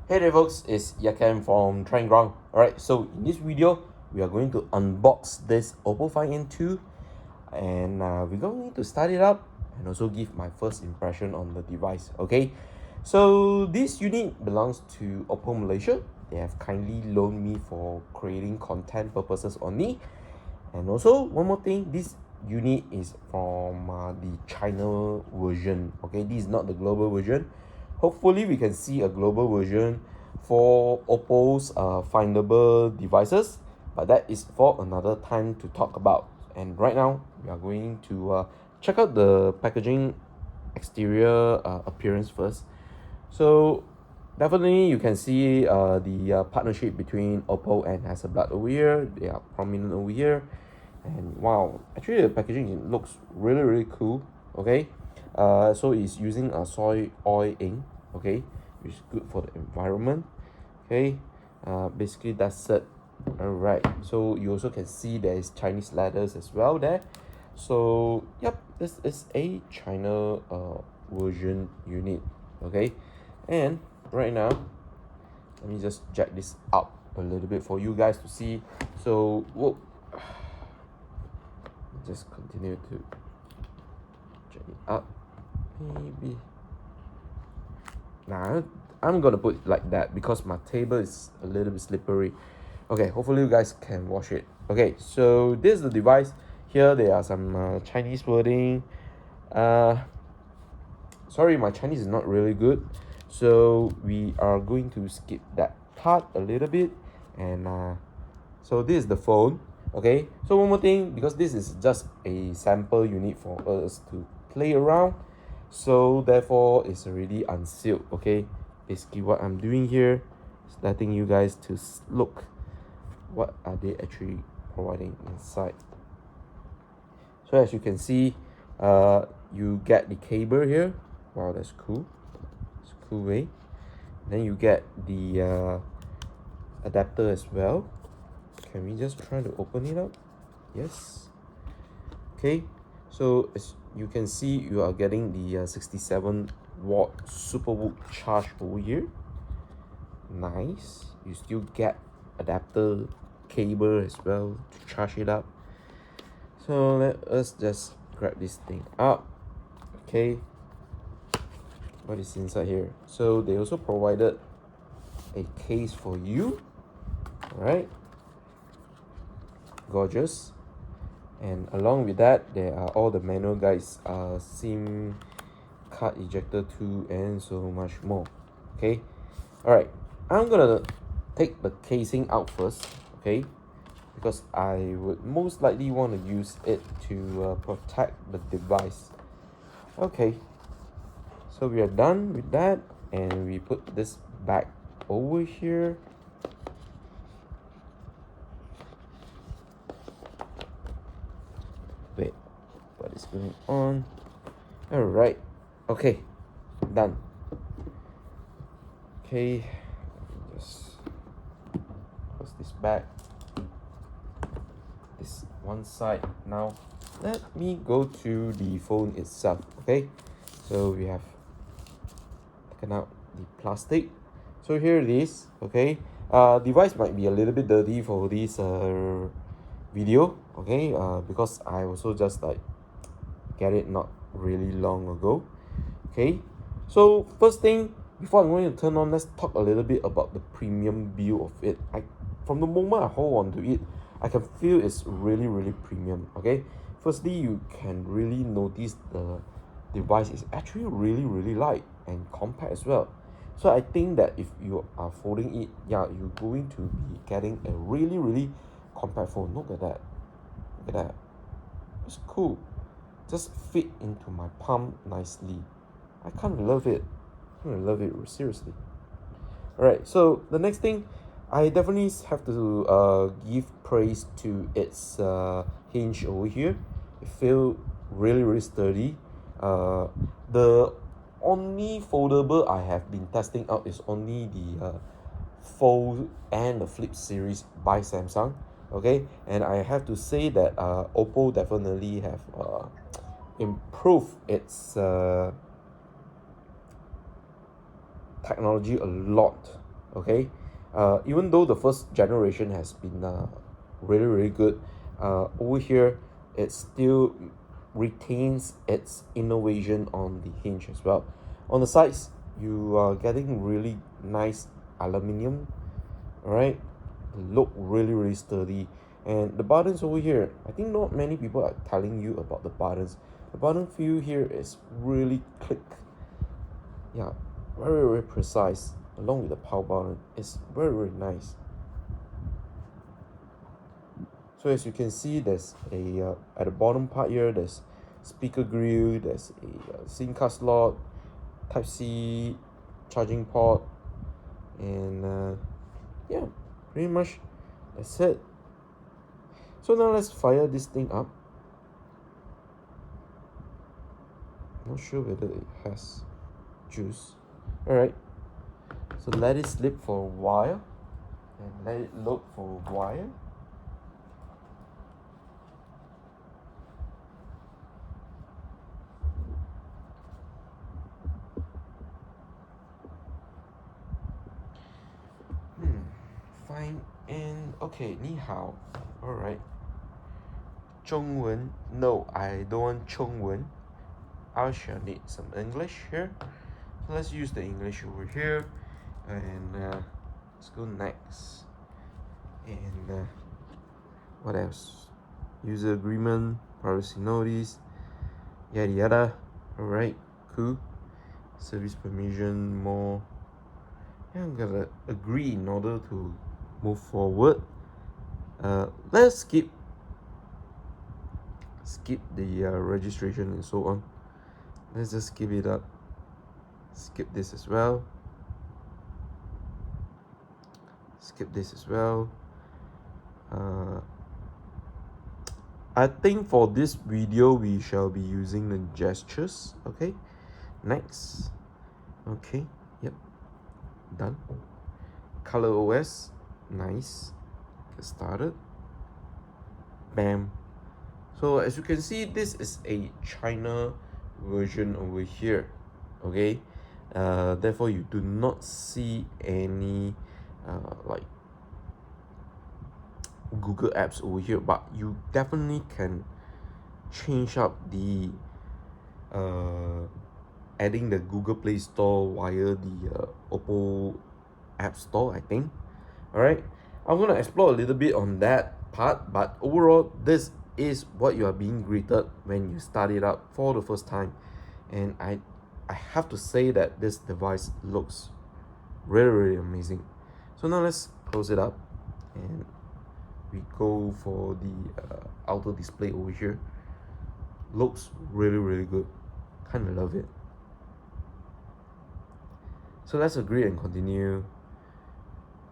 Hey there folks, it's Yakan from Trying Ground. Alright, so in this video, we are going to unbox this OPPO Find N2 and we're going to start it up and also give my first impression on the device, okay? So this unit belongs to OPPO Malaysia. They have kindly loaned me for creating content purposes only. And also, one more thing, this unit is from the China version, okay? This is not the global version. Hopefully we can see a global version for Oppo's findable devices, but that is for another time to talk about. And right now we are going to check out the packaging exterior appearance first. So definitely you can see the partnership between Oppo and Hasselblad over here. They are prominent over here, and wow, actually the packaging looks really cool. Okay, so it's using a soy oil ink, okay, which is good for the environment. Okay, basically that's it. All right, so you also can see there is Chinese letters as well there. So yep, this is a China version unit. Okay, and right now let me just jack this up a little bit for you guys to see. So whoa, just continue to jack it up. Maybe nah, I'm gonna put it like that because my table is a little bit slippery. Okay, hopefully you guys can wash it. Okay, so this is the device. Here there are some Chinese wording. Sorry, my Chinese is not really good, so we are going to skip that part a little bit. And so this is the phone. Okay, so one more thing, because this is just a sample unit for us to play around, so therefore it's already unsealed. Okay, basically what I'm doing here is letting you guys to look what are they actually providing inside. So as you can see, you get the cable here. Wow, that's cool. It's a cool way. Then you get the adapter as well. Can we just try to open it up? Yes. Okay, so as you can see, you are getting the 67-watt SuperVOOC charge over here. Nice. You still get adapter cable as well to charge it up. So let us just grab this thing up. Okay, what is inside here? So they also provided a case for you. All right, gorgeous. And along with that, there are all the manual guides, SIM card ejector tool, and so much more. Okay, all right, I'm gonna take the casing out first, okay, because I would most likely want to use it to protect the device. Okay, so we are done with that, and we put this back over here. Wait, what is going on? All right, okay, done. Okay, just close this back, this one side. Now let me go to the phone itself. Okay, so we have taken out the plastic. So here it is. Okay, device might be a little bit dirty for this video, okay, because I also just like get it not really long ago. Okay, so first thing, before I'm going to turn on, let's talk a little bit about the premium build of it. From the moment I hold on to it, I can feel it's really premium. Okay, firstly, you can really notice the device is actually really light and compact as well. So I think that if you are folding it, yeah, you're going to be getting a really compact phone. Look at that. Look at that. It's cool. Just fit into my palm nicely. I kind of love it. Seriously. Alright, so the next thing, I definitely have to give praise to its hinge over here. It feels really sturdy. The only foldable I have been testing out is only the Fold and the Flip series by Samsung. Okay, and I have to say that Oppo definitely have improved its technology a lot. Okay, even though the first generation has been really good, over here it still retains its innovation on the hinge as well. On the sides, you are getting really nice aluminium. All right, look really sturdy. And the buttons over here, I think not many people are telling you about the buttons. The button feel here is really click. Yeah, very precise. Along with the power button, it's very nice. So as you can see, there's a at the bottom part here, there's speaker grill, there's a SIM card slot, Type C charging port, and yeah, pretty much that's it. So now let's fire this thing up. Not sure whether it has juice. Alright, so let it sleep for a while and let it load for a while. Find N. Okay, 你好. Alright. 中文? No, I don't want 中文. I shall need some English here. So let's use the English over here. And let's go next. And what else? User agreement, privacy notice, yada yada. Alright, cool. Service permission, more. Yeah, I'm gonna agree in order to move forward. Let's skip the registration and so on. Let's just skip it up. Skip this as well. Skip this as well. I think for this video we shall be using the gestures. Okay, next. Okay, yep, done. Color OS, nice. Get started. Bam. So as you can see, this is a China version over here. Okay, therefore you do not see any like Google apps over here, but you definitely can change up the adding the Google Play Store via the OPPO App Store, I think. Alright, I'm gonna explore a little bit on that part, but overall this is what you are being greeted when you start it up for the first time. And I have to say that this device looks really amazing. So now let's close it up and we go for the outer display over here. Looks really good. Kinda love it. So let's agree and continue.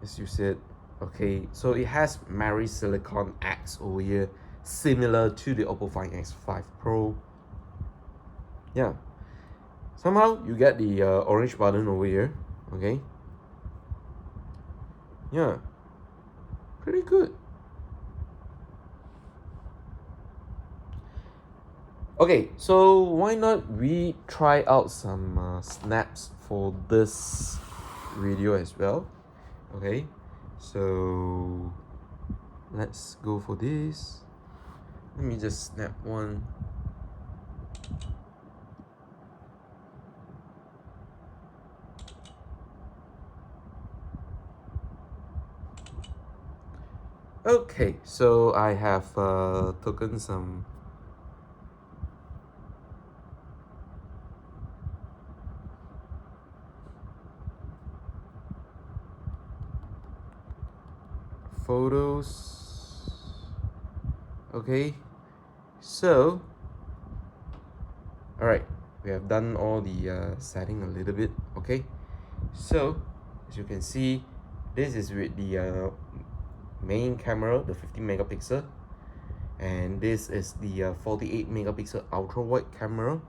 As you said, okay, so it has Mary Silicon X over here, similar to the OPPO Find X5 Pro. Yeah, somehow you get the orange button over here. Okay, yeah, pretty good. Okay, so why not we try out some snaps for this video as well. Okay, so let's go for this. Let me just snap one. Okay, so I have taken some photos. Okay, so alright, we have done all the setting a little bit. Okay, so as you can see, this is with the main camera, the 50 megapixel, and this is the 48 megapixel ultra wide camera.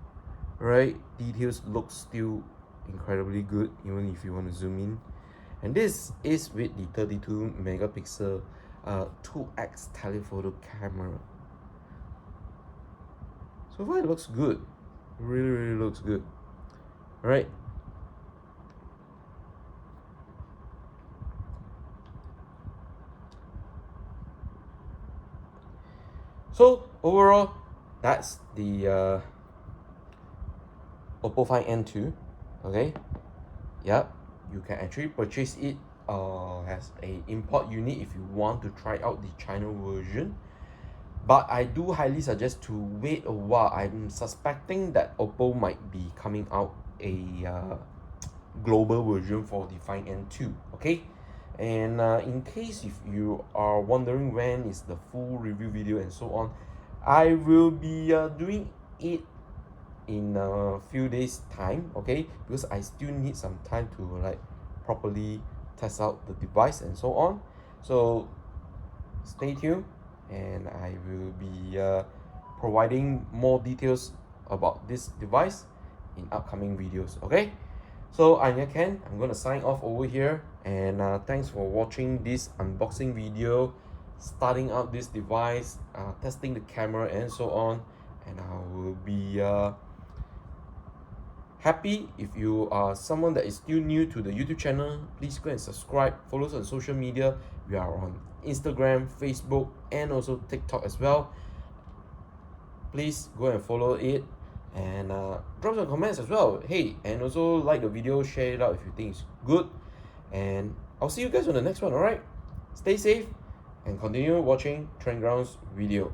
Right, details look still incredibly good even if you want to zoom in. And this is with the 32 megapixel 2x telephoto camera. So far it looks good, really looks good. All right, So overall, that's the OPPO Find N2. Okay, yep, you can actually purchase it as a import unit if you want to try out the China version. But I do highly suggest to wait a while. I'm suspecting that OPPO might be coming out a global version for the Find N2. Okay, and in case if you are wondering when is the full review video and so on, I will be doing it in a few days time. Okay, because I still need some time to like properly test out the device and so on. So stay tuned, and I will be providing more details about this device in upcoming videos. Okay, so I'm Ken. I'm gonna sign off over here, and thanks for watching this unboxing video, starting out this device, testing the camera and so on. And I will be happy if you are someone that is still new to the YouTube channel. Please go and subscribe, follow us on social media. We are on Instagram, Facebook, and also TikTok as well. Please go and follow it, and drop some comments as well. Hey, and also like the video, share it out if you think it's good, and I'll see you guys on the next one. All right, stay safe and continue watching Trend Ground's video.